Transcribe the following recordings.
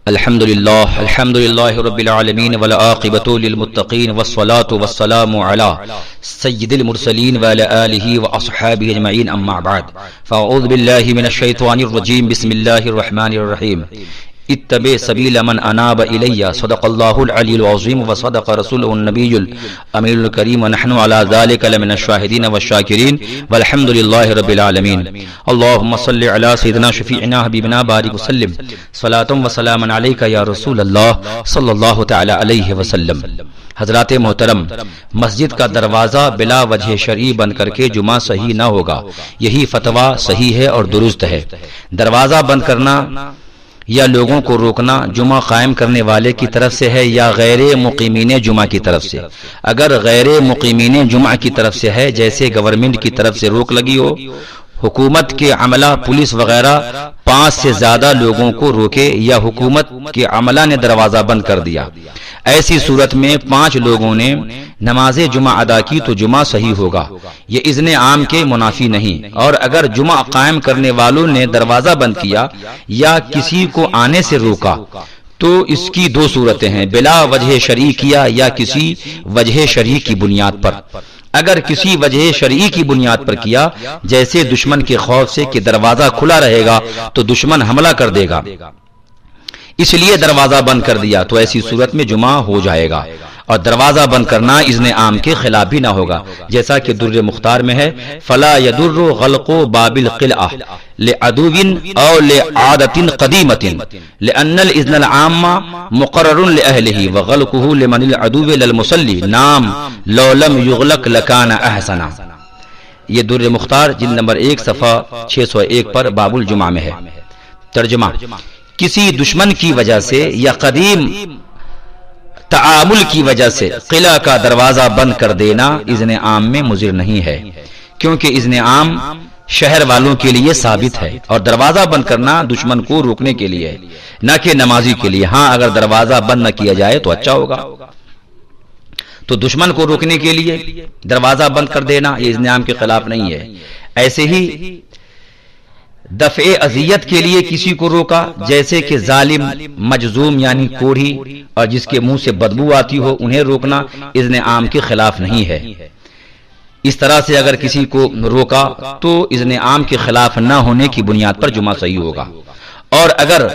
الحمد للہ رب العالمین والعاقبۃ للمتقین والصلاة والسلام علی سید المرسلین وعلی آلہ واصحابہ اجمعین اما بعد فاعوذ باللہ من الشیطان الرجیم بسم اللہ الرحمن الرحیم اتبع سبیل من اناب الی صدق اللہ العلی العظیم وصدق رسولہ النبی الامین الکریم ونحن علی ذلک لمن الشاہدین والشاکرین والحمد للہ رب العالمین اللہم صل علی سیدنا شفیعنا حبیبنا بارک وسلم صلاۃ و سلام علیک یا رسول اللہ صلی اللہ تعالی علیہ وسلم۔ حضرات محترم، مسجد کا دروازہ بلا وجہ شرعی بند کر کے جمعہ صحیح نہ ہوگا، یہی فتویٰ صحیح ہے اور درست ہے۔ دروازہ بند کرنا یا لوگوں کو روکنا جمعہ قائم کرنے والے کی طرف سے ہے یا غیر مقیمین جمعہ کی طرف سے؟ اگر غیر مقیمین جمعہ کی طرف سے ہے، جیسے گورنمنٹ کی طرف سے روک لگی ہو، حکومت کے عملہ پولیس وغیرہ 5 سے زیادہ لوگوں کو روکے یا حکومت کے عملہ نے دروازہ بند کر دیا، ایسی صورت میں 5 لوگوں نے نماز جمعہ ادا کی تو جمعہ صحیح ہوگا، یہ اذن عام کے منافی نہیں۔ اور اگر جمعہ قائم کرنے والوں نے دروازہ بند کیا یا کسی کو آنے سے روکا تو اس کی 2 صورتیں ہیں، بلا وجہ شرعی کیا یا کسی وجہ شرعی کی بنیاد پر۔ اگر کسی وجہ شرعی کی بنیاد پر کیا، جیسے دشمن کے خوف سے کہ دروازہ کھلا رہے گا تو دشمن حملہ کر دے گا، اس لیے دروازہ بند کر دیا، تو ایسی صورت میں جمعہ ہو جائے گا، اور دروازہ بند کرنا اذن عام کے خلاف بھی نہ ہوگا، جیسا کہ در مختار میں ہے فلا يضر غلق باب القلعہ لعدو او لعادۃ قدیمۃ لان الاذن العام مقرر لاهله وغلقه لمن العدو للمصلی نام لو لم يغلق لكان احسن۔ یہ در مختار جلد نمبر 1 صفحہ 601 پر باب الجمعہ میں ہے۔ ترجمہ: کسی دشمن کی وجہ سے یا قدیم تعامل کی وجہ سے قلعہ کا دروازہ بند کر دینا اذن عام میں مضر نہیں ہے، کیونکہ اذن عام شہر والوں کے لیے ثابت ہے، اور دروازہ بند کرنا دشمن کو روکنے کے لیے ہے، نہ کہ نمازی کے لیے۔ ہاں، اگر دروازہ بند نہ کیا جائے تو اچھا ہوگا، تو دشمن کو روکنے کے لیے دروازہ بند کر دینا یہ اذن عام کے خلاف نہیں ہے۔ ایسے ہی دفع اذیت کے لیے کسی کو روکا، جیسے کہ ظالم، مجذوم یعنی کوڑھی اور جس کے منہ سے بدبو آتی ہو، انہیں روکنا اذن عام کے خلاف نہیں ہے۔ اس طرح سے اگر کسی کو روکا تو اذن عام کے خلاف نہ ہونے کی بنیاد پر جمعہ صحیح ہوگا۔ اور اگر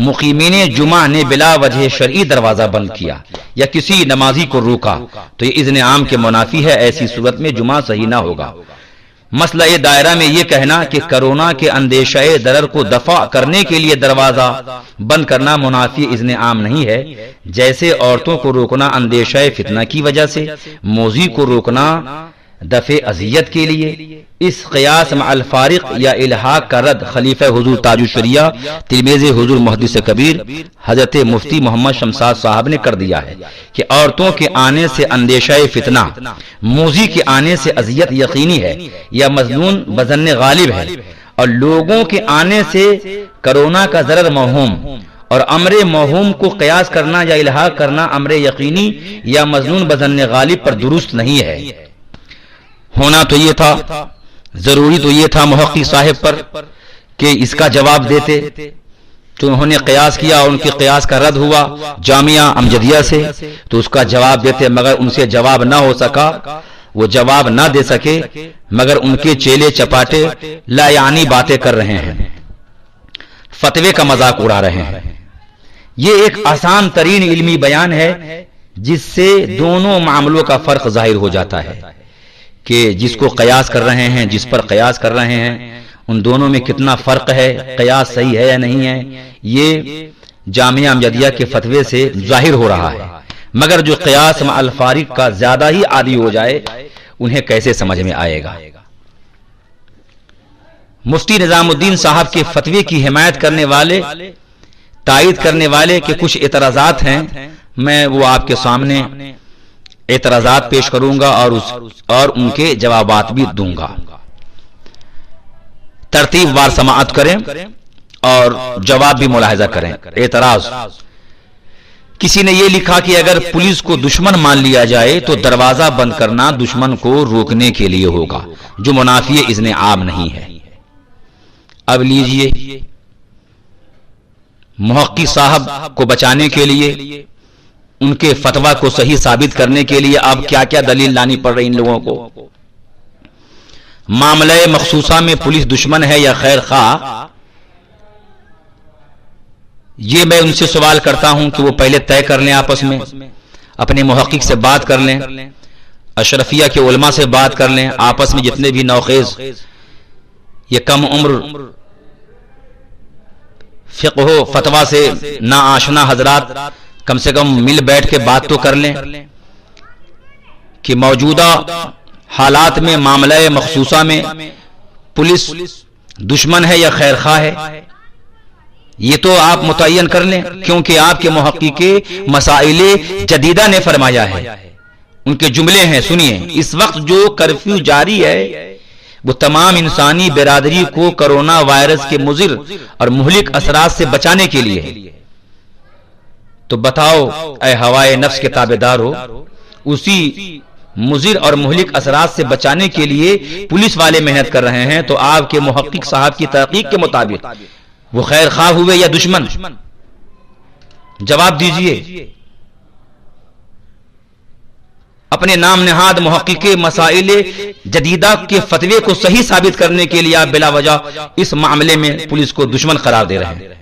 مقیمین جمعہ نے بلا وجہ شرعی دروازہ بند کیا یا کسی نمازی کو روکا تو یہ اذن عام کے منافی ہے، ایسی صورت میں جمعہ صحیح نہ ہوگا۔ مسئلہ دائرہ میں یہ کہنا کہ کرونا کے اندیشہ ضرر کو دفع کرنے کے لیے دروازہ بند کرنا منافی اذن عام نہیں ہے، جیسے عورتوں کو روکنا اندیشہ فتنہ کی وجہ سے، موذی کو روکنا دفع اذیت کے لیے۔ اس قیاس مع الفارق یا الحاق کا رد خلیفہ حضور تاج الشریعہ تلمیذ حضور محدث کبیر حضرت مفتی محمد شمساد صاحب نے کر دیا ہے کہ عورتوں کے آنے سے اندیشہ فتنہ، موذی کے آنے سے اذیت یقینی ہے یا مظنون بظن غالب ہے، اور لوگوں کے آنے سے کرونا کا ضرر موہوم، اور امر موہوم کو قیاس کرنا یا الحاق کرنا امر یقینی یا مظنون بظن غالب پر درست نہیں ہے۔ ہونا تو یہ تھا، ضروری تو یہ تھا محقق صاحب پر کہ اس کا جواب دیتے، تو انہوں نے قیاس کیا، ان کے قیاس کا رد ہوا جامعہ امجدیہ سے، تو اس کا جواب دیتے، مگر ان سے جواب نہ ہو سکا، وہ جواب نہ دے سکے، مگر ان کے چیلے چپاٹے لا یعنی باتیں کر رہے ہیں، فتوے کا مذاق اڑا رہے ہیں۔ یہ ایک آسان ترین علمی بیان ہے جس سے دونوں معاملوں کا فرق ظاہر ہو جاتا ہے کہ جس کو قیاس کر رہے ہیں، جس پر قیاس کر رہے ہیں، ان دونوں میں کتنا فرق ہے، قیاس صحیح ہے یا نہیں ہے، یہ جامعہ امجدیہ کے فتوے سے ظاہر ہو رہا ہے۔ مگر جو قیاس مع الفارق کا زیادہ ہی عادی ہو جائے انہیں کیسے سمجھ میں آئے گا۔ مفتی نظام الدین صاحب کے فتوے کی حمایت کرنے والے، تائید کرنے والے کے کچھ اعتراضات ہیں، میں وہ آپ کے سامنے اعتراضات پیش کروں گا اور ان کے جوابات بھی دوں گا۔ ترتیب وار سماعت کریں اور جواب بھی ملاحظہ کریں۔ اعتراض: کسی نے یہ لکھا کہ اگر پولیس کو دشمن مان لیا جائے تو دروازہ بند کرنا دشمن کو روکنے کے لیے ہوگا، جو منافی اذن عام نہیں ہے۔ اب لیجئے محقق صاحب کو بچانے کے لیے، ان کے فتویٰ کو صحیح ثابت کرنے کے لیے اب کیا کیا دلیل لانی پڑ رہی ان لوگوں کو؟ معاملہ مخصوصہ میں پولیس دشمن ہے یا خیر خواہ، یہ میں ان سے سوال کرتا ہوں کہ وہ پہلے طے کر لیں، آپس میں اپنے محقق سے بات کر لیں، اشرفیہ کے علماء سے بات کر لیں، آپس میں جتنے بھی نوخیز یہ کم عمر فقہ و فتویٰ سے نا آشنا حضرات کم سے کم مل بیٹھ کے بات تو کر لیں کہ موجودہ حالات میں معاملہ مخصوصہ میں پولیس دشمن ہے یا خیر خواہ ہے، یہ تو آپ متعین کر لیں، کیونکہ آپ کے محقق مسائل جدیدہ نے فرمایا ہے، ان کے جملے ہیں، سنیے۔ اس وقت جو کرفیو جاری ہے وہ تمام انسانی برادری کو کرونا وائرس کے مضر اور مہلک اثرات سے بچانے کے لیے ہے۔ تو بتاؤ اے ہوائے نفس کے تابعدار ہو، اسی مضر اور مہلک اثرات سے بچانے کے لیے پولیس والے محنت کر رہے ہیں، تو آپ کے محقق صاحب کی تحقیق کے مطابق وہ خیر خواہ ہوئے یا دشمن؟ جواب دیجئے۔ اپنے نام نہاد محقق مسائل جدیدہ کے فتوے کو صحیح ثابت کرنے کے لیے آپ بلا وجہ اس معاملے میں پولیس کو دشمن قرار دے رہے ہیں،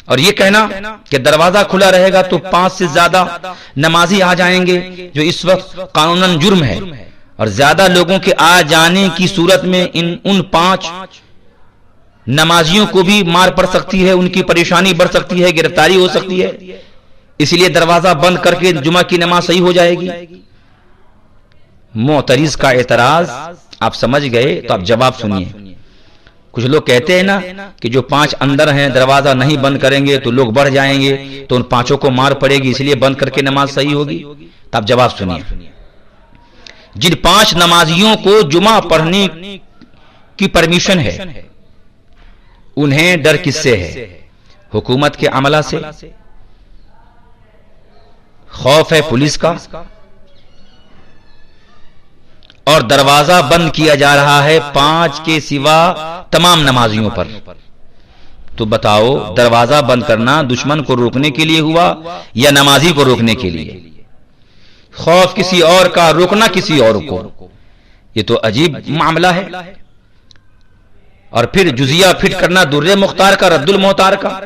اور یہ کہنا کہ دروازہ کھلا رہے گا تو 5 سے زیادہ نمازی آ جائیں گے، جو اس وقت قانوناً جرم ہے، اور زیادہ لوگوں کے آ جانے کی صورت میں ان 5 نمازیوں کو بھی مار پڑ سکتی ہے، ان کی پریشانی بڑھ سکتی ہے، گرفتاری ہو سکتی ہے، اس لیے دروازہ بند کر کے جمعہ کی نماز صحیح ہو جائے گی۔ معترض کا اعتراض آپ سمجھ گئے، تو آپ جواب سنیے۔ کچھ لوگ کہتے ہیں نا کہ جو 5 اندر ہیں دروازہ نہیں بند کریں گے تو لوگ بڑھ جائیں گے، تو ان 5 کو مار پڑے گی، اس لیے بند کر کے نماز صحیح ہوگی۔ تو آپ جواب سنیے۔ جن 5 نمازیوں کو جمعہ پڑھنے کی پرمیشن ہے، انہیں ڈر کس سے ہے؟ حکومت کے عملہ سے؟ خوف ہے پولیس کا؟ اور دروازہ بند کیا جا رہا ہے 5 کے سوا تمام نمازیوں پر۔ تو بتاؤ دروازہ بند کرنا دشمن کو روکنے کے لیے ہوا یا نمازی کو روکنے کے لیے؟ خوف کسی اور کا، روکنا کسی اور کو، یہ تو عجیب معاملہ ہے۔ اور پھر جزیہ فٹ کرنا در مختار کا، رد المختار کا۔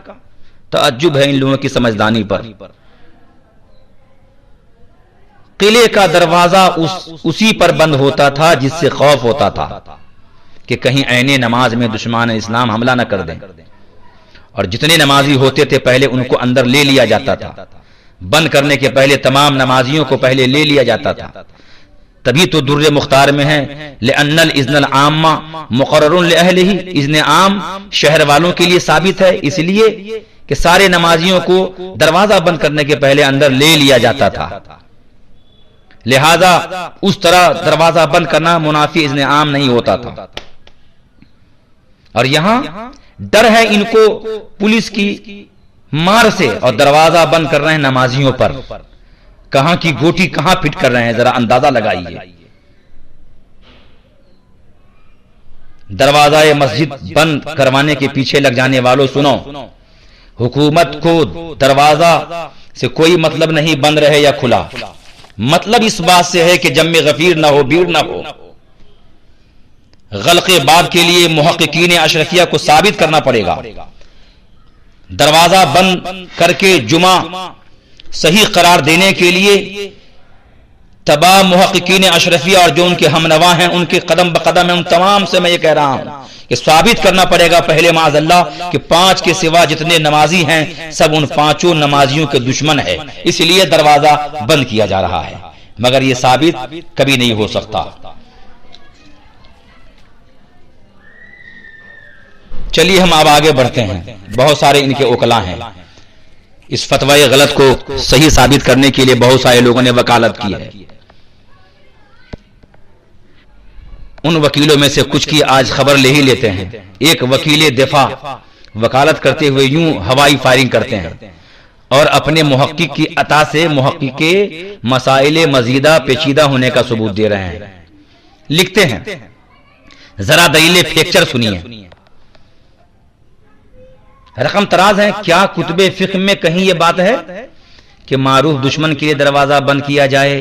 تعجب ہے ان لوگوں کی سمجھدانی پر۔ قلعے کا دروازہ اسی پر بند ہوتا تھا جس سے خوف ہوتا تھا کہ کہیں عین نماز میں دشمن اسلام حملہ نہ کر دیں، اور جتنے نمازی ہوتے تھے پہلے ان کو اندر لے لیا جاتا تھا، بند کرنے کے پہلے تمام نمازیوں کو پہلے لے لیا جاتا تھا۔ تبھی تو در مختار میں ہے لأن الإذن العام مقرر لأهله، اذن عام شہر والوں کے لیے ثابت ہے، اس لیے کہ سارے نمازیوں کو دروازہ بند کرنے کے پہلے اندر لے لیا جاتا تھا، لہذا اس طرح دروازہ بند کرنا منافی اذن عام نہیں ہوتا تھا۔ اور یہاں ڈر ہے ان کو پولیس کی مار سے، اور دروازہ بند کر رہے ہیں نمازیوں پر۔ کہاں کی گوٹی کہاں پھٹ کر رہے ہیں، ذرا اندازہ لگائیے۔ دروازہ مسجد بند کروانے کے پیچھے لگ جانے والوں سنو، حکومت کو دروازہ سے کوئی مطلب نہیں بند رہے یا کھلا، مطلب اس بات سے ہے کہ جم غفیر نہ ہو، بھیڑ نہ ہو۔ غلق باب کے لیے محققین اشرفیہ کو ثابت کرنا پڑے گا، دروازہ بند کر کے جمعہ صحیح قرار دینے کے لیے تمام محققین اشرفیہ اور جو ان کے ہم نوا ہیں ان کے قدم بقدم ہیں، ان تمام سے میں یہ کہہ رہا ہوں کہ ثابت کرنا پڑے گا پہلے معاذ اللہ کہ 5 کے سوا جتنے نمازی ہیں سب ان 5 نمازیوں کے دشمن ہے، اس لیے دروازہ بند کیا جا رہا ہے، مگر یہ ثابت کبھی نہیں ہو سکتا۔ چلیے ہم اب آگے بڑھتے ہیں، بہت سارے ان کے وکلا ہیں، اس فتوی غلط کو صحیح ثابت کرنے کے لیے بہت سارے لوگوں نے وکالت کی ہے۔ ان وکیلوں میں سے کچھ کی آج خبر لے ہی لیتے ہیں۔ ایک وکیل دفاع وکالت کرتے ہوئے یوں ہوائی فائرنگ کرتے ہیں اور اپنے محقق کی عطا سے محقق کے مسائل مزیدہ پیچیدہ ہونے کا ثبوت دے رہے ہیں۔ لکھتے ہیں، ذرا دلیل فیکچر سنیے۔ رقم تراز ہیں. کیا کتب فقہ میں کہیں یہ بات ہے کہ معروف دشمن کے لیے دروازہ بند کیا جائے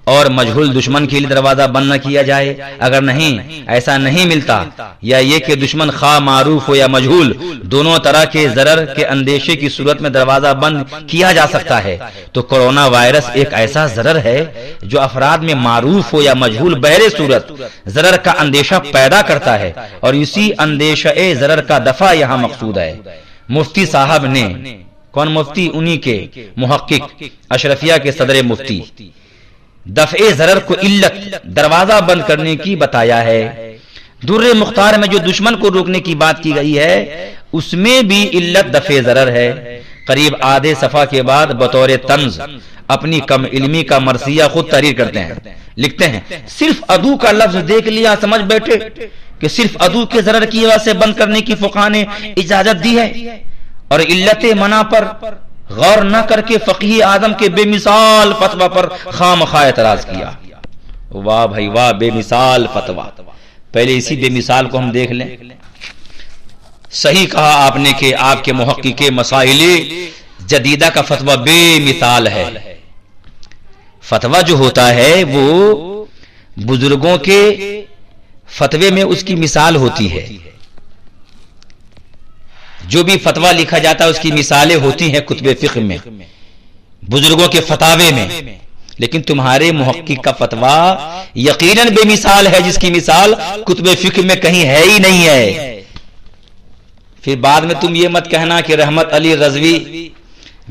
اور مجہول دشمن کے لیے دروازہ بند نہ کیا جائے؟ اگر نہیں، ایسا نہیں ملتا، یا یہ کہ دشمن خواہ معروف ہو یا مجہول، دونوں طرح کے ضرر کے اندیشے کی صورت میں دروازہ بند کیا جا سکتا ہے، تو کرونا وائرس ایک ایسا ضرر ہے جو افراد میں معروف ہو یا مجہول بہر صورت ضرر کا اندیشہ پیدا کرتا ہے، اور اسی اندیشہ ضرر کا دفع یہاں مقصود ہے. مفتی صاحب نے، کون مفتی؟ انہی کے محقق اشرفیہ کے صدر مفتی، دفع ضرر کو علت دروازہ بند کرنے کی بتایا ہے. در مختار میں جو دشمن کو روکنے کی بات کی گئی ہے اس میں بھی علت دفع ضرر ہے. قریب آدھے صفحہ کے بعد بطور طنز اپنی کم علمی کا مرثیہ خود تحریر کرتے ہیں. لکھتے ہیں صرف عدو کا لفظ دیکھ لیا سمجھ بیٹھے کہ صرف عدو کے ضرر کی وجہ سے بند کرنے کی فقہاء نے اجازت دی ہے، اور علت منع پر غور نہ کر کے فقیہ اعظم کے بے مثال فتویٰ پر خامخواہ اعتراض کیا. واہ بھائی واہ، بے مثال فتویٰ. پہلے اسی بے مثال کو ہم دیکھ لیں. صحیح کہا آپ نے کہ آپ کے محقق مسائل جدیدہ کا فتویٰ بے مثال ہے. فتویٰ جو ہوتا ہے وہ بزرگوں کے فتوے میں اس کی مثال ہوتی ہے. جو بھی فتویٰ لکھا جاتا ہے اس کی مثالیں ہوتی ہیں کتب فقہ میں، بزرگوں کے فتاوے میں. لیکن تمہارے محقق کا فتویٰ یقیناً بے مثال ہے، جس کی مثال کتب فقہ میں کہیں ہے ہی نہیں ہے. پھر بعد میں تم یہ مت کہنا کہ رحمت علی رضوی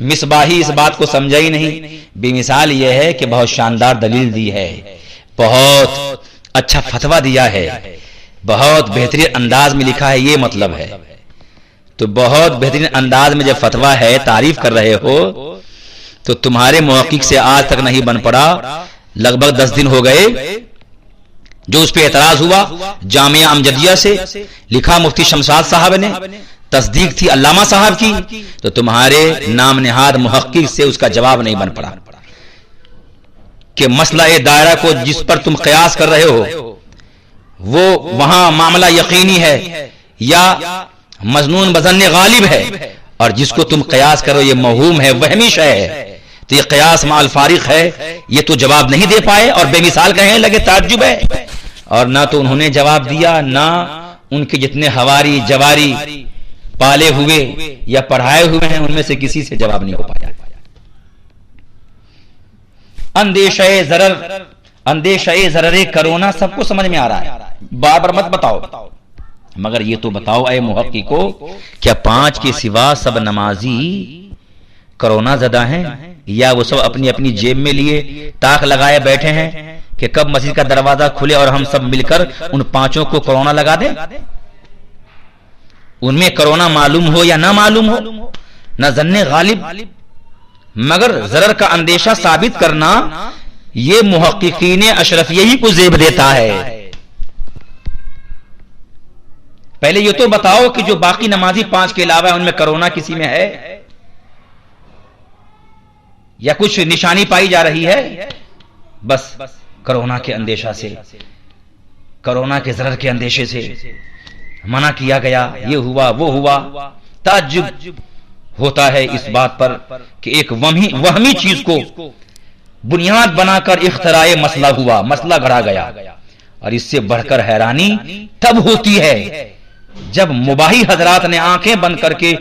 مصباحی اس بات کو سمجھا ہی نہیں. بے مثال یہ ہے کہ بہت شاندار دلیل دی ہے، بہت اچھا فتویٰ دیا ہے، بہت بہترین انداز میں لکھا ہے، یہ مطلب ہے. تو بہت بہترین انداز میں جب فتویٰ ہے، تعریف کر رہے ہو، تو تمہارے محقق سے آج تک نہیں بن پڑا. لگ بھگ 10 دن ہو گئے جو اس پہ اعتراض ہوا. جامعہ امجدیہ سے لکھا مفتی شمشاد صاحب نے، تصدیق تھی علامہ صاحب کی، تو تمہارے نام نہاد محقق سے اس کا جواب نہیں بن پڑا کہ مسئلہ دائرہ کو جس پر تم قیاس کر رہے ہو وہ وہاں معاملہ یقینی ہے یا مظنون بظن غالب ہے، اور جس کو تم قیاس کرو یہ موہوم ہے، وہمی شے ہے، تو یہ قیاس مع الفارق ہے. یہ تو جواب نہیں دے پائے اور بے مثال کہنے لگے. تعجب ہے. اور نہ تو انہوں نے جواب دیا، نہ ان کے جتنے ہواری جواری پالے ہوئے یا پڑھائے ہوئے ہیں ان میں سے کسی سے جواب نہیں ہو پایا. اندیشہ ضرر کرونا سب کو سمجھ میں آ رہا ہے، بار بار مت بتاؤ، مگر یہ تو بتاؤ اے محققو، کیا 5 کے سوا سب نمازی کرونا زدہ ہیں، یا وہ سب اپنی اپنی جیب میں لیے تاک لگائے بیٹھے ہیں کہ کب مسجد کا دروازہ کھلے اور ہم سب مل کر ان 5 کو کرونا لگا دیں؟ ان میں کرونا معلوم ہو یا نہ معلوم ہو، نہ ظن غالب، مگر ضرر کا اندیشہ ثابت کرنا یہ محققین اشرفیہ ہی کو زیب دیتا ہے. پہلے یہ تو بتاؤ کہ جو باقی نمازی 5 کے علاوہ ان میں کرونا کسی میں ہے یا کچھ نشانی پائی جا رہی ہے؟ بس کرونا کے اندیشہ سے، کرونا کے ضرر کے اندیشے سے منع کیا گیا، یہ ہوا وہ ہوا. تعجب ہوتا ہے اس بات پر کہ ایک وہمی چیز کو بنیاد بنا کر اختراع مسئلہ ہوا، مسئلہ گھڑا گیا. اور اس سے بڑھ کر حیرانی تب ہوتی ہے جب مباحی حضرات نے آنکھیں بند کر کے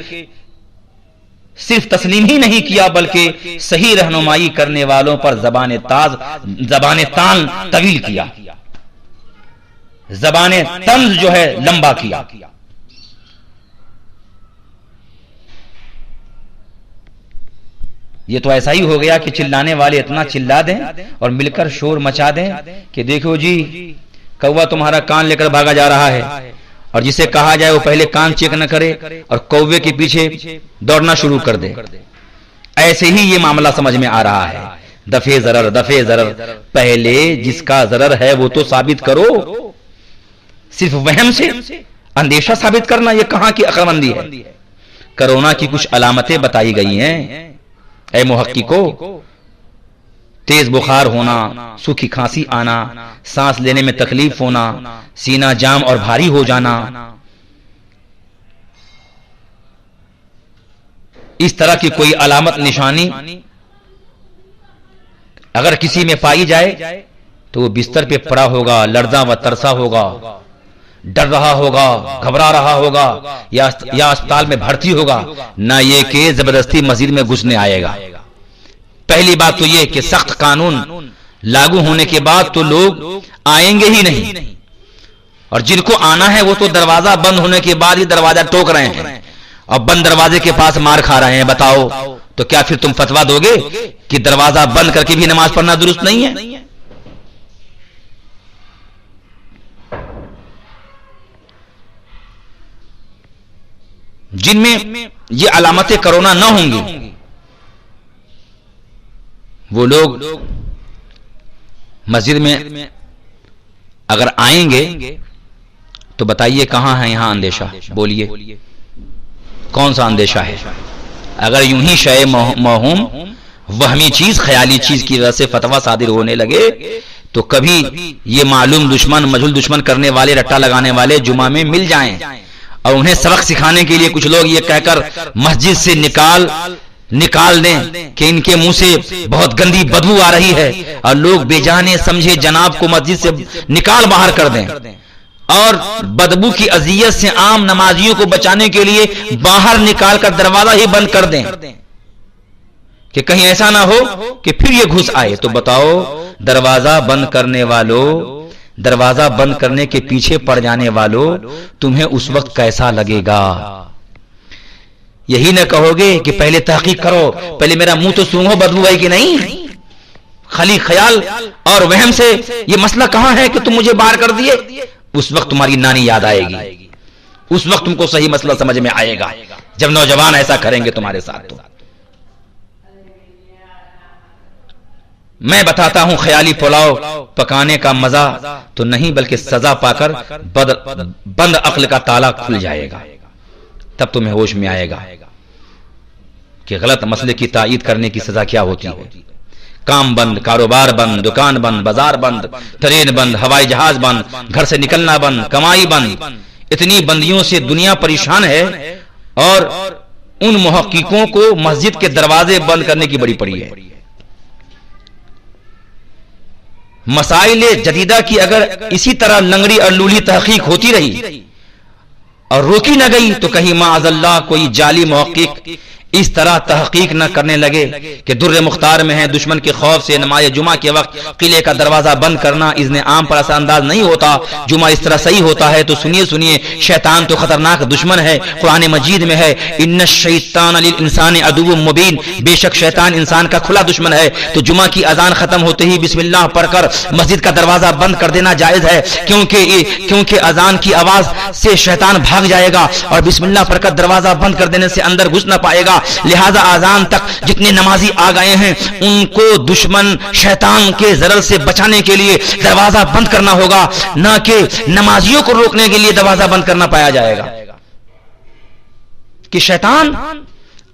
صرف تسلیم ہی نہیں کیا بلکہ صحیح رہنمائی کرنے والوں پر زبان تان طویل کیا، زبان طنز جو ہے لمبا کیا. یہ تو ایسا ہی ہو گیا کہ چلانے والے اتنا چلا دیں اور مل کر شور مچا دیں کہ دیکھو جی کوا تمہارا کان لے کر بھاگا جا رہا ہے، اور جسے کہا جائے وہ پہلے کان چیک نہ کرے اور کوے کے پیچھے دوڑنا شروع کر دے. ایسے ہی یہ معاملہ سمجھ میں آ رہا ہے. دفع ضرر، پہلے جس کا ضرر ہے وہ تو ثابت کرو. صرف وہم سے اندیشہ ثابت کرنا یہ کہاں کی عقل مندی ہے؟ کرونا کی کچھ علامتیں بتائی گئی ہیں اے محققو: تیز بخار ہونا، سوکھی کھانسی آنا، سانس لینے میں تکلیف ہونا، سینہ جام اور بھاری ہو جانا، اس طرح کی کوئی علامت نشانی اگر کسی میں پائی جائے تو وہ بستر پہ پڑا ہوگا، لرزاں و ترسا ہوگا، ڈر رہا ہوگا، گھبرا رہا ہوگا، یا اسپتال میں بھرتی ہوگا، نہ یہ کہ زبردستی مسجد میں گھسنے آئے گا۔ پہلی بات تو یہ کہ سخت قانون لاگو ہونے کے بعد تو لوگ آئیں گے ہی نہیں، اور جن کو آنا ہے وہ تو دروازہ بند ہونے کے بعد ہی دروازہ ٹوک رہے ہیں اور بند دروازے کے پاس مار کھا رہے ہیں۔ بتاؤ تو کیا پھر تم فتوا دو گے کہ دروازہ بند کر کے بھی نماز پڑھنا درست نہیں ہے؟ جن میں یہ علامتیں کرونا نہ ہوں گی وہ لوگ مسجد میں اگر آئیں گے تو بتائیے کہاں ہے یہاں اندیشہ؟ بولیے کون سا اندیشہ ہے؟ اگر یوں ہی شے موہوم وہمی چیز، خیالی چیز کی وجہ سے فتویٰ صادر ہونے لگے تو کبھی یہ معلوم دشمن، مجہول دشمن کرنے والے، رٹا لگانے والے جمعہ میں مل جائیں اور انہیں سبق سکھانے کے لیے کچھ لوگ یہ کہہ کر مسجد سے نکال دیں کہ ان کے منہ سے بہت گندی بدبو آ رہی ہے، اور لوگ بے جانے سمجھے جناب کو مسجد سے نکال باہر کر دیں، اور بدبو کی اذیت سے عام نمازیوں کو بچانے کے لیے باہر نکال کر دروازہ ہی بند کر دیں کہ کہیں ایسا نہ ہو کہ پھر یہ گھس آئے۔ تو بتاؤ دروازہ بند کرنے والوں، دروازہ بند کرنے کے پیچھے پڑ جانے والوں، تمہیں اس وقت کیسا لگے گا؟ یہی نہ کہو گے کہ پہلے تحقیق کرو، پہلے میرا منہ تو سونگو بدبو ہے کہ نہیں؟ خالی خیال اور وہم سے یہ مسئلہ کہاں ہے کہ تم مجھے باہر کر دیے؟ اس وقت تمہاری نانی یاد آئے گی، اس وقت تم کو صحیح مسئلہ سمجھ میں آئے گا، جب نوجوان ایسا کریں گے تمہارے ساتھ۔ تو میں بتاتا ہوں خیالی پلاؤ پکانے کا مزہ تو نہیں بلکہ سزا پا کر بند عقل کا تالا کھل جائے گا، تب تمہیں ہوش میں آئے گا کہ غلط مسئلے کی تائید کرنے کی سزا کیا ہوتی ہے۔ کام بند، کاروبار بند، دکان بند، بازار بند، ٹرین بند، ہوائی جہاز بند، گھر سے نکلنا بند، کمائی بند، اتنی بندیوں سے دنیا پریشان ہے، اور ان محققوں کو مسجد کے دروازے بند کرنے کی بڑی پڑی ہے۔ مسائل جدیدہ کی اگر اسی طرح لنگڑی اور لولی تحقیق ہوتی رہی اور روکی نہ گئی تو کہیں معاذ اللہ کوئی جعلی محقق اس طرح تحقیق نہ کرنے لگے کہ در مختار میں ہے دشمن کے خوف سے نماز جمعہ کے وقت قلعے کا دروازہ بند کرنا اذن عام پر اثر انداز نہیں ہوتا، جمعہ اس طرح صحیح ہوتا ہے۔ تو سنیے شیطان تو خطرناک دشمن ہے، قرآن مجید میں ہے ان الشیطان للانسان عدو مبین، بے شک شیطان انسان کا کھلا دشمن ہے۔ تو جمعہ کی اذان ختم ہوتے ہی بسم اللہ پڑھ کر مسجد کا دروازہ بند کر دینا جائز ہے، کیونکہ اذان کی آواز سے شیطان بھاگ جائے گا، اور بسم اللہ پڑھ کر دروازہ بند کر دینے سے اندر گھس نہ پائے گا۔ لہذا اذان تک جتنے نمازی آ گئے ہیں ان کو دشمن شیطان کے ضرر سے بچانے کے لیے دروازہ بند کرنا ہوگا، نہ کہ نمازیوں کو روکنے کے لیے دروازہ بند کرنا پایا جائے گا کہ شیطان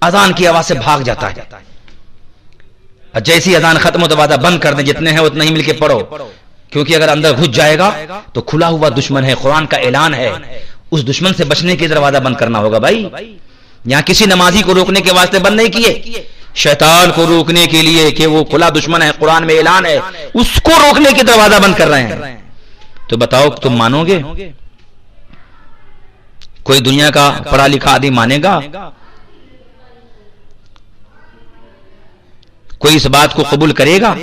اذان کی آواز سے بھاگ جاتا ہے۔ اور جیسی اذان ختم ہو دروازہ بند کر دیں، جتنے ہیں اتنے ہی مل کے پڑھو، کیونکہ اگر اندر گھس جائے گا تو کھلا ہوا دشمن ہے، قرآن کا اعلان ہے، اس دشمن سے بچنے کے دروازہ بند کرنا ہوگا۔ بھائی یہاں کسی نمازی کو روکنے کے واسطے بند نہیں کیے، شیطان کو روکنے کے لیے کہ وہ کھلا دشمن ہے، قرآن میں اعلان ہے، اس کو روکنے کے دروازہ بند کر رہے ہیں۔ تو بتاؤ تم مانو گے؟ کوئی دنیا کا پڑھا لکھا آدمی مانے گا؟ کوئی اس بات کو قبول کرے گا؟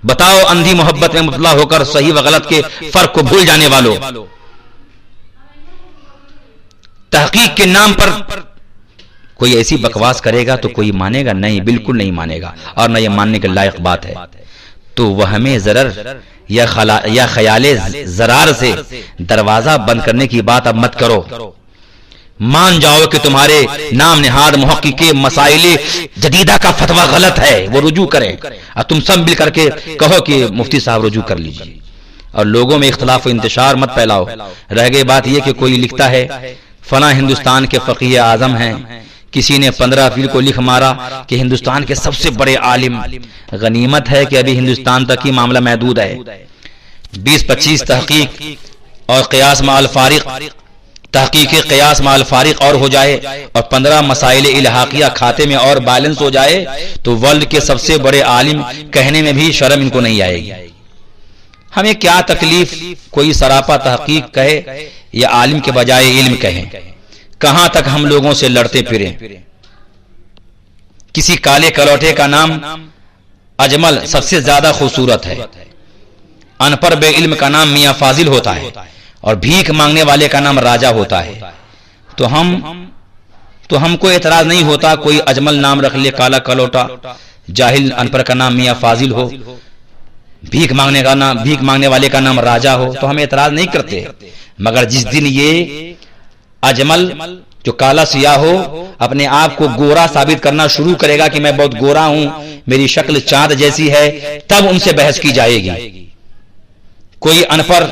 بتاؤ اندھی محبت میں مبتلا ہو کر صحیح و غلط کے فرق کو بھول جانے والوں، تحقیق کے نام پر کوئی ایسی بکواس کرے گا تو کوئی مانے گا؟ نہیں، بالکل نہیں مانے گا، اور نہ یہ ماننے کے لائق بات ہے۔ تو وہ ہمیں ضرر یا خیال ضرار سے دروازہ بند کرنے کی بات اب مت کرو، مان جاؤ کہ تمہارے نام نہاد محقق کے مسائل جدیدہ کا فتویٰ غلط ہے، وہ رجوع کریں، اور تم سب مل کر کے کہو کہ مفتی صاحب رجوع کر لیجیے، اور لوگوں میں اختلاف و انتشار مت پھیلاؤ۔ رہ گئی بات یہ کہ کوئی لکھتا ہے فلاں ہندوستان کے فقیہ اعظم ہیں، کسی نے 15 اپریل کو لکھ مارا کہ ہندوستان کے سب سے بڑے عالم۔ غنیمت ہے کہ ابھی ہندوستان تک ہی معاملہ محدود ہے، 20-25 تحقیق اور قیاس مع الفارق تحقیق قیاس مع الفارق اور ہو جائے اور 15 مسائل الحاقیہ کھاتے میں اور بیلنس ہو جائے تو ورلڈ کے سب سے بڑے عالم کہنے میں بھی شرم ان کو نہیں آئے گی. ہمیں کیا تکلیف کوئی سراپا تحقیق کہے یا عالم کے بجائے علم کہیں. کہاں تک ہم لوگوں سے لڑتے پھریں. کسی کالے کلوٹے کا نام اجمل سب سے زیادہ خوبصورت ہے. ان پڑھ بے علم کا نام میاں فاضل ہوتا ہے اور بھیک مانگنے والے کا نام راجا ہوتا ہے. تو ہم کو اعتراض نہیں ہوتا کوئی اجمل نام رکھ لے کالا کلوٹا، جاہل ان پڑھ کا نام میاں فاضل ہو، بھیک مانگنے والے کا نام راجا ہو، تو ہم اعتراض نہیں کرتے. مگر جس دن یہ اجمل جو کالا سیاہ ہو اپنے آپ کو گورا ثابت کرنا شروع کرے گا کہ میں بہت گورا ہوں، میری شکل چاند جیسی ہے، تب ان سے بحث کی جائے گی. کوئی ان پڑھ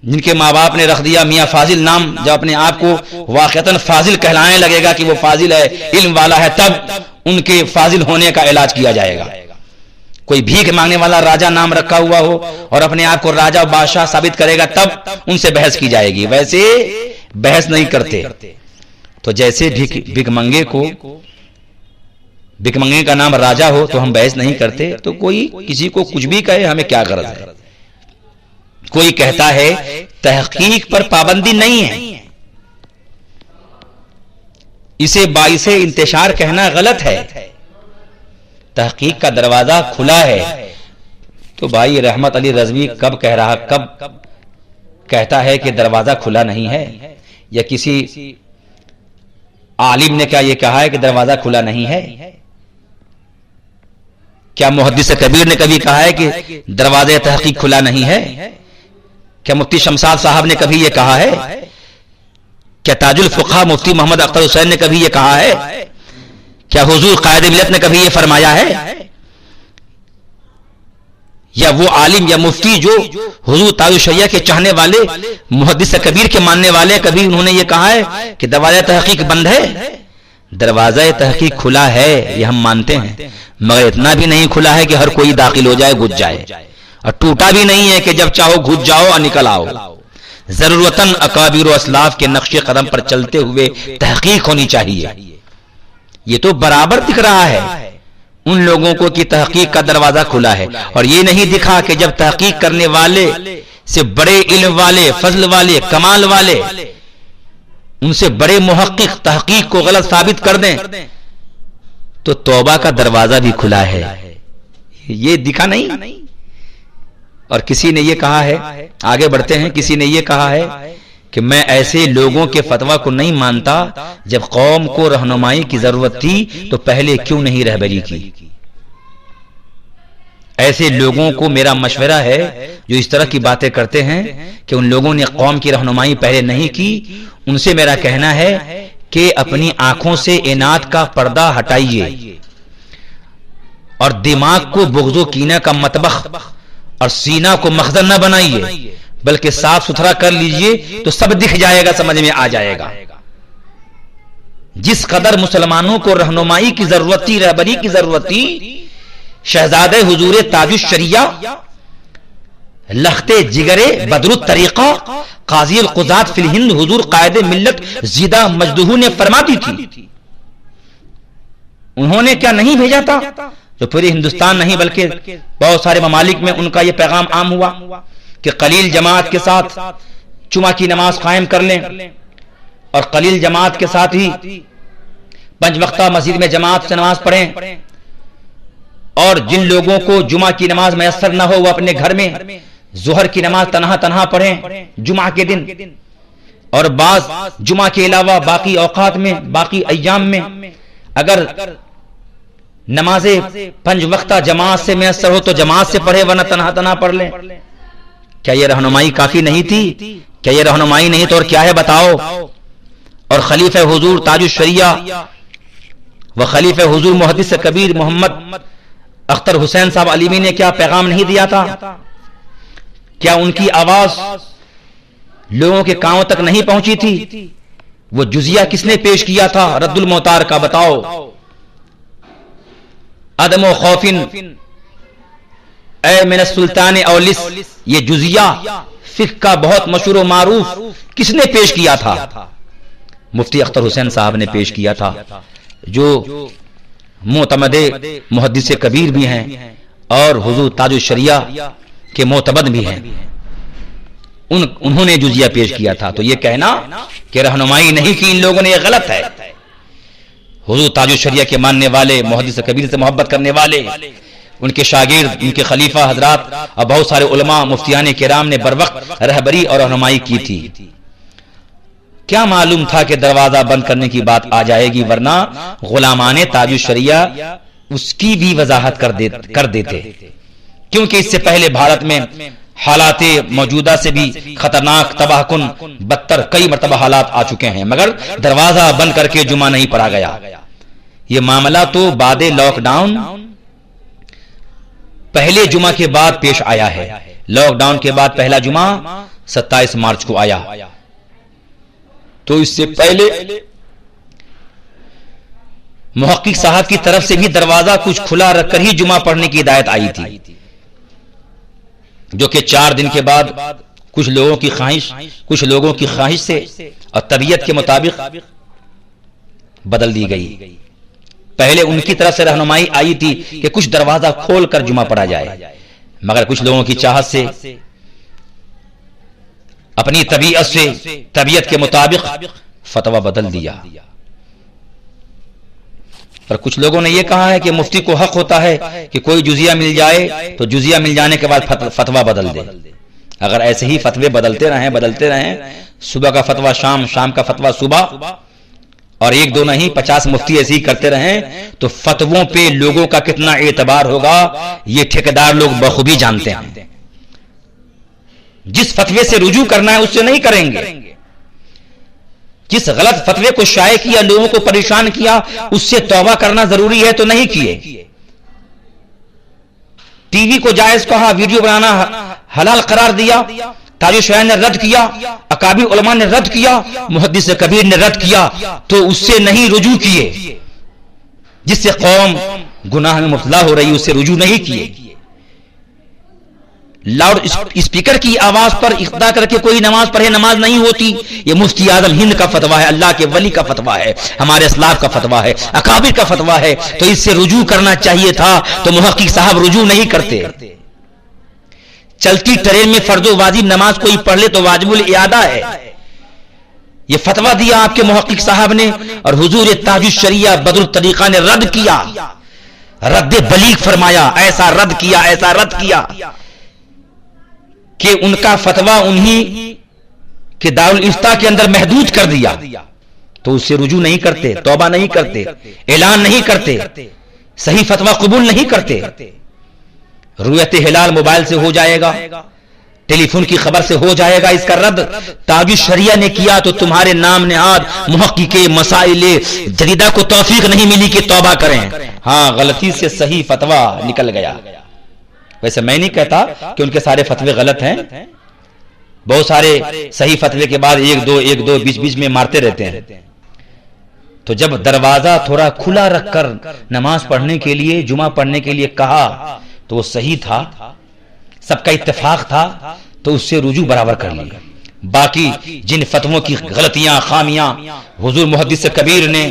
جن کے ماں باپ نے رکھ دیا میاں فاضل نام، جب اپنے آپ کو واقعتاً فاضل کہلانے لگے گا کہ وہ فاضل ہے، علم والا ہے، تب ان کے فاضل ہونے کا علاج کیا جائے گا. کوئی بھیک مانگنے والا راجا نام رکھا ہوا ہو اور اپنے آپ کو راجا بادشاہ ثابت کرے گا، تب ان سے بحث کی جائے گی. ویسے بحث نہیں کرتے. تو جیسے بھیک منگے کا نام راجا ہو تو ہم بحث نہیں کرتے. تو کوئی کسی کو کچھ بھی کہے، ہمیں کیا غرض ہے. کوئی کہتا ہے تحقیق پر پابندی نہیں ہے، اسے باعث انتشار کہنا غلط ہے. تحقیق کا دروازہ کھلا ہے. تو بھائی رحمت علی رضوی کب کہتا ہے کہ دروازہ کھلا نہیں ہے؟ یا کسی عالم نے کیا یہ کہا ہے کہ دروازہ کھلا نہیں ہے؟ کیا محدث کبیر نے کبھی کہا ہے کہ دروازہ تحقیق کھلا نہیں ہے؟ کیا مفتی شمشاد صاحب نے کبھی یہ کہا ہے؟ کیا تاج الفقہاء مفتی محمد اختر حسین نے کبھی یہ کہا ہے؟ کیا حضور قائد ملت نے کبھی یہ فرمایا ہے؟ یا وہ عالم یا مفتی جو حضور تاج الشریعہ کے چاہنے والے، محدث کبیر کے ماننے والے، کبھی انہوں نے یہ کہا ہے کہ دروازہ تحقیق بند ہے؟ دروازہ تحقیق کھلا ہے، یہ ہم مانتے ہیں، مگر اتنا بھی نہیں کھلا ہے کہ ہر کوئی داخل ہو جائے، گھس جائے. اور ٹوٹا بھی نہیں ہے کہ جب چاہو گھس جاؤ اور نکل آؤ. ضرورتاً اکابر و اسلاف کے نقش قدم پر چلتے ہوئے تحقیق ہونی چاہیے. یہ تو برابر دکھ رہا ہے ان لوگوں کو کہ تحقیق کا دروازہ کھلا ہے، اور یہ نہیں دکھا کہ جب تحقیق کرنے والے سے بڑے علم والے، فضل والے، کمال والے، ان سے بڑے محقق تحقیق کو غلط ثابت کر دیں تو توبہ کا دروازہ بھی کھلا ہے. یہ دکھا نہیں. اور کسی نے یہ کہا ہے، آگے بڑھتے ہیں، کسی نے یہ کہا ہے کہ میں ایسے لوگوں کے فتویٰ کو نہیں مانتا، جب قوم کو رہنمائی کی ضرورت تھی تو پہلے کیوں نہیں رہبری کی. ایسے لوگوں کو میرا مشورہ ہے جو اس طرح کی باتیں کرتے ہیں کہ ان لوگوں نے قوم کی رہنمائی پہلے نہیں کی، ان سے میرا کہنا ہے کہ اپنی آنکھوں سے عناد کا پردہ ہٹائیے اور دماغ کو بغض و کینہ کا مطبخ اور سینہ کو مخزن نہ بنائیے، بلکہ صاف ستھرا کر لیجئے تو سب دکھ جائے گا، سمجھ میں آ جائے گا. جس قدر مسلمانوں کو رہنمائی کی ضرورت تھی، رہبری کی ضرورت تھی، شہزادہ حضور تاج الشریعہ، لخت جگر بدر الطریقہ، قاضی القضات فی الہند حضور قائد ملت زیدہ مجدہ نے فرما دی تھی. انہوں نے کیا نہیں بھیجا تھا؟ جو پورے ہندوستان نہیں بلکہ بہت سارے ممالک میں ان کا یہ پیغام عام ہوا کہ قلیل جماعت کے ساتھ جمعہ کی نماز قائم کر لیں، اور قلیل جماعت کے ساتھ ہی 5 وقتہ مسجد میں جماعت سے نماز پڑھیں. اور جن لوگوں کو جمعہ کی نماز میسر نہ ہو وہ اپنے گھر میں ظہر کی نماز تنہا پڑھیں جمعہ کے دن، اور بعض جمعہ کے علاوہ باقی اوقات میں، باقی ایام میں اگر نماز 5 وقتہ جماعت سے میسر ہو تو جماعت سے پڑھے، ورنہ تنہا پڑھ لیں. کیا یہ رہنمائی کافی نہیں تھی؟ کیا یہ رہنمائی نہیں تو اور کیا ہے بتاؤ؟ اور خلیفہ حضور تاج الشریعہ و خلیفہ حضور محدث کبیر محمد اختر حسین صاحب علیمی نے کیا پیغام نہیں دیا تھا؟ کیا ان کی آواز لوگوں کے کانوں تک نہیں پہنچی تھی؟ وہ جزیہ کس نے پیش کیا تھا رد الموتار کا؟ بتاؤ. عدم و خوفن اے من السلطان اولس، یہ جزیہ فقہ کا بہت مشہور و معروف کس نے پیش کیا تھا؟ مفتی اختر حسین صاحب نے پیش کیا تھا، جو معتمد محدث کبیر بھی ہیں اور حضور تاج الشریعہ کے معتمد بھی ہیں، انہوں نے جزیہ پیش کیا تھا۔ تو یہ کہنا کہ رہنمائی نہیں کی ان لوگوں نے، یہ غلط ہے۔ حضور تاج الشریعہ کے ماننے والے، محدث کبیر سے محبت کرنے والے، ان کے شاگرد، ان کے خلیفہ حضرات اور بہت سارے علماء مفتیان کرام نے بروقت رہبری اور رہنمائی کی تھی۔ کیا معلوم تھا کہ دروازہ بند کرنے کی بات آ جائے گی، ورنہ غلامان تاج الشریعہ اس کی بھی وضاحت کر دیتے، کیونکہ اس سے پہلے بھارت میں حالات موجودہ سے بھی خطرناک، تباہ کن، بدتر کئی مرتبہ حالات آ چکے ہیں، مگر دروازہ بند کر کے جمعہ نہیں پڑھا گیا۔ یہ معاملہ تو بعد لاک ڈاؤن پہلے جمعہ کے بعد پیش آیا ہے۔ لاک ڈاؤن کے بعد پہلا جمعہ 27 مارچ کو آیا، تو اس سے پہلے محقق صاحب کی طرف سے بھی دروازہ کچھ کھلا رکھ کر ہی جمعہ پڑھنے کی ہدایت آئی تھی، جو کہ 4 دن کے بعد کچھ لوگوں کی خواہش سے اور طبیعت کے مطابق بدل دی گئی۔ پہلے ان کی طرف سے رہنمائی آئی تھی کہ کچھ دروازہ کھول کر جمعہ پڑھا جائے، مگر کچھ لوگوں کی چاہت سے، اپنی طبیعت کے مطابق فتویٰ بدل دیا۔ اور کچھ لوگوں نے یہ کہا ہے کہ مفتی کو حق ہوتا ہے کہ کوئی جزیہ مل جائے تو جزیہ مل جانے کے بعد فتویٰ بدل دے۔ اگر ایسے ہی فتوے بدلتے رہیں، صبح کا فتویٰ شام کا فتویٰ صبح، اور 1-2 نہیں 50 مفتی ایسے ہی کرتے رہیں، تو فتووں پہ لوگوں کا کتنا اعتبار ہوگا یہ ٹھیکیدار لوگ بخوبی جانتے ہیں۔ جس فتوے سے رجوع کرنا ہے اس سے نہیں کریں گے، جس غلط فتوے کو شائع کیا، لوگوں کو پریشان کیا، اس سے توبہ کرنا ضروری ہے تو نہیں کیے۔ ٹی وی کو جائز کہا، ویڈیو بنانا حلال قرار دیا، تاج الشریعہ نے رد کیا، اکابر علماء نے رد کیا، محدث کبیر نے رد کیا، تو اس سے نہیں رجوع کیے۔ جس سے قوم گناہ میں مبتلا ہو رہی، اس سے رجوع نہیں کیے۔ لاؤڈ اسپیکر کی آواز پر اقتدا کر کے کوئی نماز پڑھے، نماز نہیں ہوتی، یہ مفتی اعظم ہند کا فتویٰ ہے، اللہ کے ولی کا فتویٰ ہے، ہمارے اسلاف کا فتویٰ ہے، اکابر کا فتویٰ ہے، تو اس سے رجوع کرنا چاہیے تھا، تو محقق صاحب رجوع نہیں کرتے۔ چلتی ٹرین میں فرض و واجب نماز کوئی پڑھ لے تو واجب الاعادہ ہے، یہ فتویٰ دیا آپ کے محقق صاحب نے، اور حضور تاج الشریعہ بدر الطریقہ نے رد کیا، رد بلیغ فرمایا، ایسا رد کیا کہ ان کا فتویٰ انہی کہ دارالافتاء کے اندر محدود کر دیا، تو اس سے رجوع نہیں کرتے، توبہ نہیں کرتے، اعلان نہیں کرتے، صحیح فتویٰ قبول نہیں کرتے۔ رؤیت ہلال موبائل سے ہو جائے گا، ٹیلی فون کی خبر سے ہو جائے گا، اس کا رد تاج الشریعہ نے کیا، تو تمہارے نام نہاد محقق مسائل جدیدہ کو توفیق نہیں ملی کہ توبہ کریں۔ ہاں، غلطی سے صحیح فتویٰ نکل گیا۔ ویسے میں نہیں کہتا کہ ان کے سارے فتوے غلط ہیں، بہت سارے صحیح فتوے کے بعد ایک دو بیچ میں مارتے رہتے ہیں۔ تو جب دروازہ تھوڑا کھلا رکھ کر نماز پڑھنے کے لیے، جمعہ پڑھنے کے لیے کہا، تو وہ صحیح تھا، سب کا اتفاق تھا، تو اس سے رجوع برابر کر لیا۔ باقی جن فتووں کی غلطیاں، خامیاں حضور محدث کبیر نے،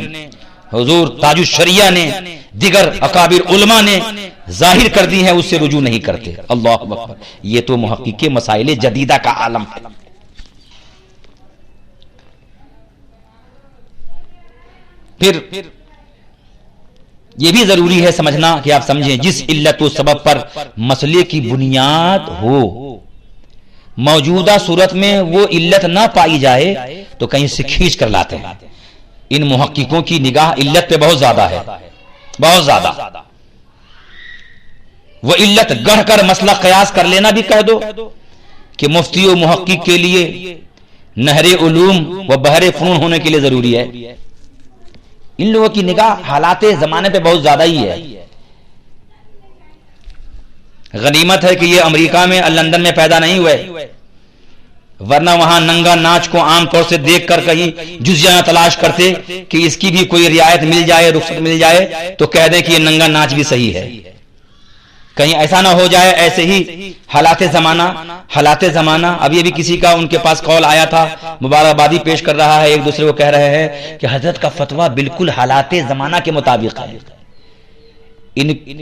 حضور تاج الشریعہ نے، دیگر اکابر علماء نے ظاہر کر دی ہیں، اس سے رجوع نہیں کرتے۔ اللہ اکبر، یہ تو محقق مسائل جدیدہ کا عالم ہے۔ پھر یہ بھی ضروری ہے سمجھنا کہ آپ سمجھیں، جس علت و سبب پر مسئلے کی بنیاد ہو، موجودہ صورت میں وہ علت نہ پائی جائے تو کہیں سے کھینچ کر لاتے ہیں۔ ان محققوں کی نگاہ علت پہ بہت زیادہ ہے، بہت زیادہ۔ وہ علت گڑھ کر مسئلہ قیاس کر لینا بھی کہہ دو کہ مفتی و محقق کے لیے نہر علوم و بحر فنون ہونے کے لیے ضروری ہے۔ ان لوگوں کی نگاہ حالات زمانے پہ بہت زیادہ ہی ہے۔ غنیمت ہے کہ یہ امریکہ میں اور لندن میں پیدا نہیں ہوئے، ورنہ وہاں ننگا ناچ کو عام طور سے دیکھ کر کہیں جزیہ تلاش کرتے کہ اس کی بھی کوئی رعایت مل جائے، رخصت مل جائے، تو کہہ دیں کہ یہ ننگا ناچ بھی صحیح ہے۔ کہیں ایسا نہ ہو جائے ایسے ہی حالات زمانہ ابھی کسی کا ان کے پاس کال آیا تھا، مبارکبادی پیش کر رہا ہے، ایک دوسرے کو کہہ رہے ہیں کہ حضرت کا فتویٰ بالکل حالات زمانہ کے مطابق ہے.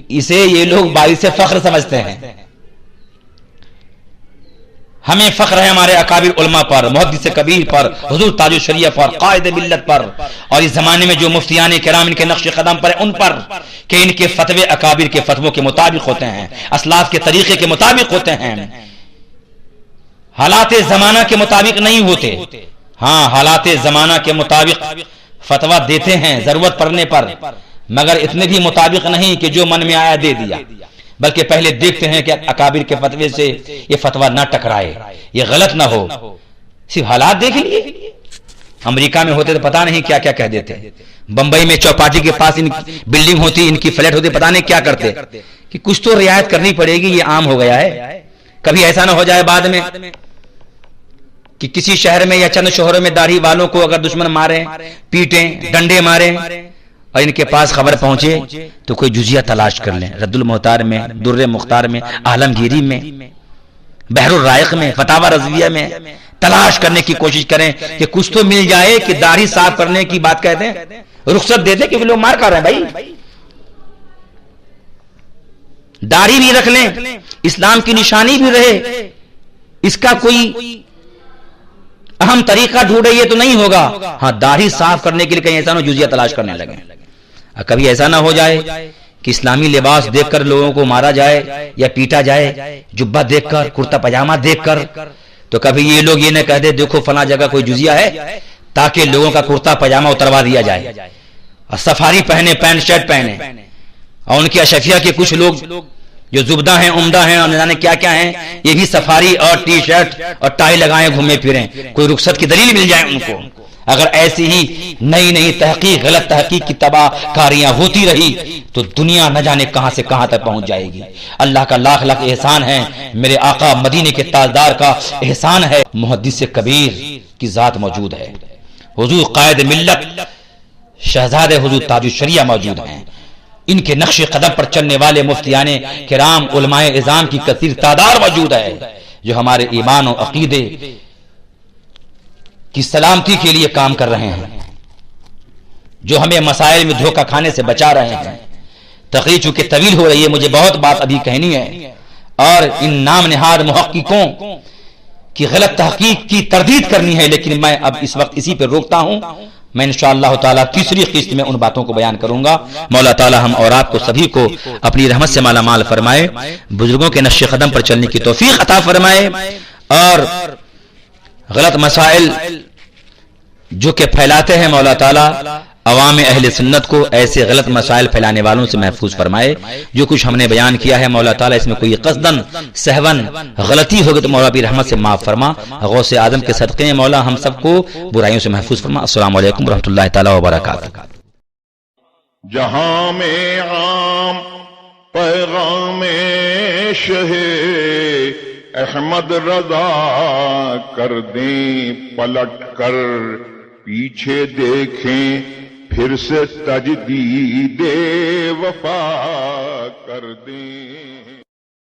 اسے یہ لوگ باعث فخر سمجھتے ہیں. ہمیں فخر ہے ہمارے اکابر علماء پر، محدث کبیر پر، حضور تاج الشریعہ پر، قائد ملت پر، اور اس زمانے میں جو مفتیان کرام ان کے نقش قدم پر ہیں ان پر، کہ ان کے فتوے اکابر کے فتووں کے مطابق ہوتے ہیں، اسلاف کے طریقے کے مطابق ہوتے ہیں، حالات زمانہ کے مطابق نہیں ہوتے. ہاں حالات زمانہ کے مطابق فتویٰ دیتے ہیں ضرورت پڑنے پر، مگر اتنے بھی مطابق نہیں کہ جو من میں آیا دے دیا، بلکہ پہلے دیکھتے ہیں کہ اکابر کے فتوے سے یہ فتویٰ نہ ٹکرائے، یہ غلط نہ ہو. صرف حالات دیکھ لیے. امریکہ میں ہوتے تو پتہ نہیں کیا کیا کہہ دیتے، بمبئی میں چوپاٹی کے پاس ان بلڈنگ ہوتی، ان کی فلیٹ ہوتی، پتہ نہیں کیا کرتے، کہ کچھ تو رعایت کرنی پڑے گی، یہ عام ہو گیا ہے. کبھی ایسا نہ ہو جائے بعد میں کہ کسی شہر میں یا چند شہروں میں داڑھی والوں کو اگر دشمن ماریں، پیٹیں، ڈنڈے ماریں، اور ان کے پاس خبر پہنچے تو کوئی جزیہ تلاش کر لیں. رد المختار میں، در مختار میں، عالمگیری میں، بحر الرائق میں، فتاوی رضویہ میں تلاش کرنے کی کوشش کریں کہ کچھ تو مل جائے کہ داڑھی صاف کرنے کی بات کہتے ہیں، رخصت دیتے کہ وہ لوگ مار کر رہے ہیں. بھائی داڑھی بھی رکھ لیں، اسلام کی نشانی بھی رہے، اس کا کوئی اہم طریقہ ڈھونڈے یہ تو نہیں ہوگا. ہاں داڑھی صاف کرنے کے لیے کہیں ایسا نہ جزیہ تلاش کرنے لگے. کبھی ایسا نہ ہو جائے کہ اسلامی لباس دیکھ کر لوگوں کو مارا جائے یا پیٹا جائے، جبہ دیکھ کر، کرتا پاجامہ دیکھ کر، تو کبھی یہ لوگ یہ نہ کہہ دے دیکھو فلاں جگہ کوئی جزیہ ہے، تاکہ لوگوں کا کرتا پاجامہ اتروا دیا جائے اور سفاری پہنے، پینٹ شرٹ پہنے. اور ان کی اشرفیہ کے کچھ لوگ جو زبدہ ہیں، عمدہ ہیں، اور نہ جانے کیا کیا ہیں، یہ بھی سفاری اور ٹی شرٹ اور ٹائی لگائیں گھومے پھریں. کوئی رخصت کی دلیل مل جائے ان کو. اگر ایسی ہی نئی تحقیق، غلط تحقیق کی تباہ کاریاں ہوتی رہی تو دنیا نہ جانے کہاں سے کہاں تک پہنچ جائے گی. اللہ کا لاکھ لاکھ احسان ہے، میرے آقا مدینے کے تاجدار کا احسان ہے، محدث کبیر کی ذات موجود ہے، حضور قائد ملت شہزادے حضور تاج الشریعہ موجود ہیں. ان کے نقش قدم پر چلنے والے مفتیان کرام، علماء اعظام کی کثیر تعداد موجود ہے، جو ہمارے ایمان و عقیدے کی سلامتی کے لیے کام کر رہے ہیں، جو ہمیں مسائل میں دھوکہ کھانے سے بچا رہے ہیں. تقریر چونکہ طویل ہو رہی ہے، مجھے بہت بات ابھی کہنی ہے، اور ان نام نہاد محققوں کی غلط تحقیق کی تردید کرنی ہے، لیکن میں اب اس وقت اسی پہ روکتا ہوں. میں انشاءاللہ تعالی تیسری قسط میں ان باتوں کو بیان کروں گا. مولا تعالی ہم اور آپ کو سبھی کو اپنی رحمت سے مالا مال فرمائے، بزرگوں کے نقش قدم پر چلنے کی توفیق عطا فرمائے، اور غلط مسائل جو کہ پھیلاتے ہیں مولا تعالی عوام اہل سنت کو ایسے غلط مسائل پھیلانے والوں سے محفوظ فرمائے. جو کچھ ہم نے بیان کیا ہے مولا تعالیٰ اس میں کوئی قصدن سہون غلطی ہوگی تو مولا بھی رحمت سے معاف فرما. غوث اعظم کے صدقے میں مولا ہم سب کو برائیوں سے محفوظ فرما. السلام علیکم ورحمۃ اللہ تعالیٰ وبرکاتہ. جہاں میں عام پیغام شہ احمد رضا کر دیں پلٹ کر، پیچھے دیکھیں پھر سے تجدید وفا کر دیں.